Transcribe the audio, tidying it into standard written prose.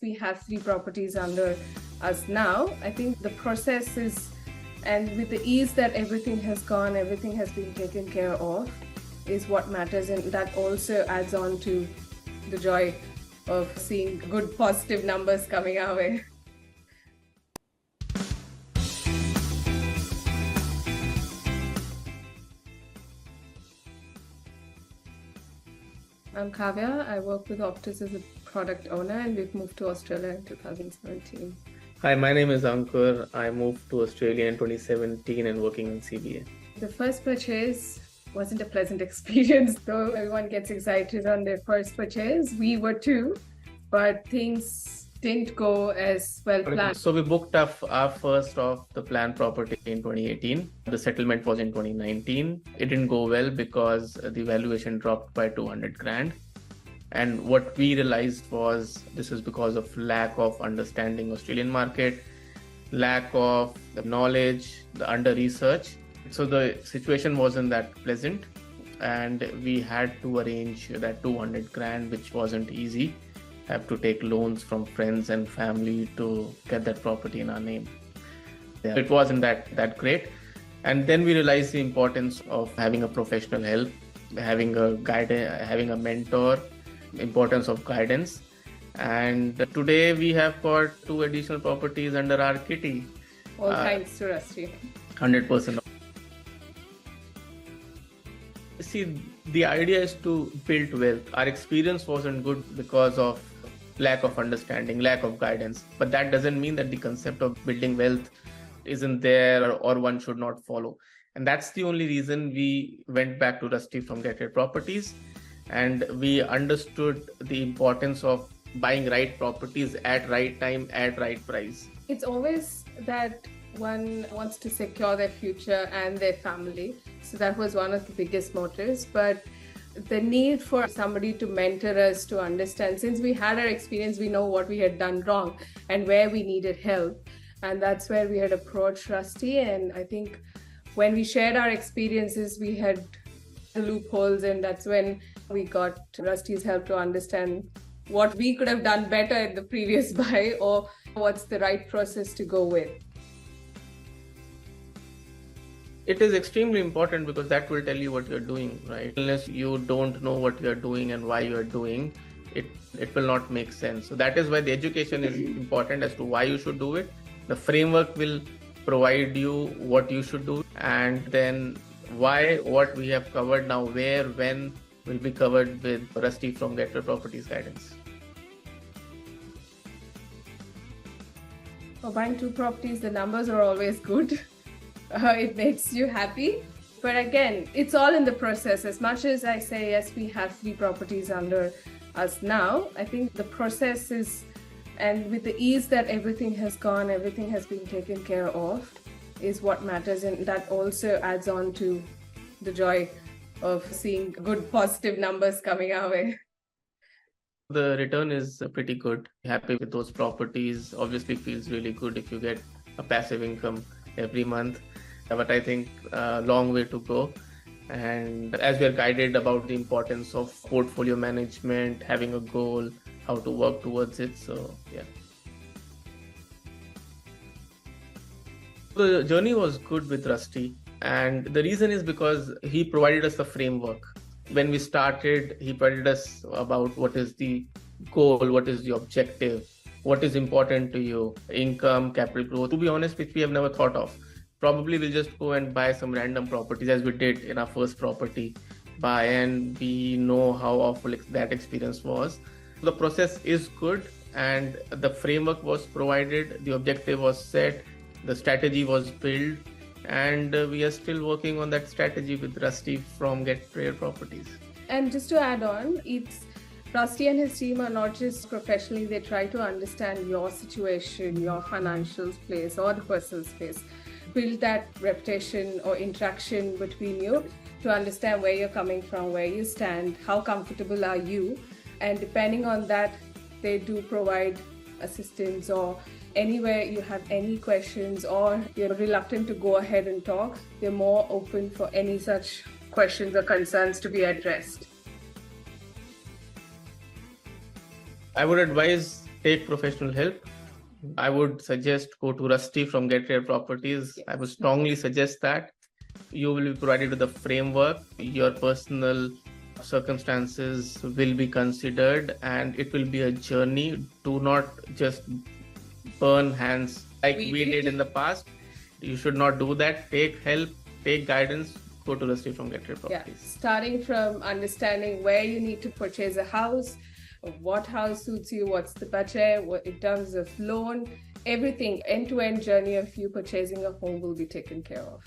we have 3 properties under us now. I think the process is, and with the ease that everything has gone, everything has been taken care of, is what matters, and that also adds on to the joy of seeing good positive numbers coming our way. I'm Kavya. I work with Optus as a product owner, and we've moved to Australia in 2017. Hi, my name is Ankur. I moved to Australia in 2017 and working in CBA. The first purchase wasn't a pleasant experience, though everyone gets excited on their first purchase. We were too, but things didn't go as well planned. So we booked our first of the planned property in 2018. The settlement was in 2019. It didn't go well because the valuation dropped by 200 grand. And what we realized was this is because of lack of understanding Australian market, lack of the knowledge, the under research. So the situation wasn't that pleasant, and we had to arrange that 200 grand, which wasn't easy. Have to take loans from friends and family to get that property in our name. Yeah. It wasn't that great. And then we realized the importance of having a professional help, having a guide, having a mentor, importance of guidance. And today we have got 2 additional properties under our kitty. All thanks to Rusty. 100%. See, the idea is to build wealth. Our experience wasn't good because of lack of understanding, lack of guidance. But that doesn't mean that the concept of building wealth isn't there or one should not follow. And that's the only reason we went back to Rusty from Get Rate Properties. And we understood the importance of buying right properties at right time, at right price. It's always that one wants to secure their future and their family. So that was one of the biggest motives. But the need for somebody to mentor us, to understand, since we had our experience, we know what we had done wrong and where we needed help. And that's where we had approached Rusty. And I think when we shared our experiences, we had the loopholes, and that's when we got Rusty's help to understand what we could have done better in the previous buy, or what's the right process to go with. It is extremely important because that will tell you what you're doing, right? Unless you don't know what you're doing and why you're doing, it will not make sense. So that is why the education is important as to why you should do it. The framework will provide you what you should do, and then why, what we have covered now, where, when, will be covered with Rusty from Get Rate Properties guidance. For buying 2 properties, the numbers are always good. It makes you happy. But again, it's all in the process. As much as I say, yes, we have 3 properties under us now, I think the process is, and with the ease that everything has gone, everything has been taken care of, is what matters. And that also adds on to the joy of seeing good positive numbers coming our way. The return is pretty good. Happy with those properties. Obviously feels really good if you get a passive income every month. But I think a long way to go. And as we are guided about the importance of portfolio management, having a goal, how to work towards it. So yeah. The journey was good with Rusty. And the reason is because he provided us the framework. When we started, he provided us about what is the goal, what is the objective, what is important to you, income, capital growth. To be honest, which we have never thought of. Probably we'll just go and buy some random properties as we did in our first property buy, and we know how awful that experience was. The process is good, and the framework was provided, the objective was set, the strategy was built, and we are still working on that strategy with Rusty from Get Rate Properties. And just to add on, it's Rusty and his team are not just professionally, they try to understand your situation, your financial space or the personal space. Build that reputation or interaction between you to understand where you're coming from, where you stand, how comfortable are you. And depending on that, they do provide assistance, or anywhere you have any questions or you're reluctant to go ahead and talk, they're more open for any such questions or concerns to be addressed. I would advise take professional help. I would suggest go to Rusty from Get Rare Properties. Yes. I would strongly suggest that. You will be provided with the framework. Your personal circumstances will be considered, and it will be a journey. Do not just burn hands like we did in the past. You should not do that. Take help, take guidance. Go to Rusty from Get Rare Properties. Yeah, starting from understanding where you need to purchase a house, what house suits you, what's the budget, what in terms of loan, everything, end-to-end journey of you purchasing a home will be taken care of.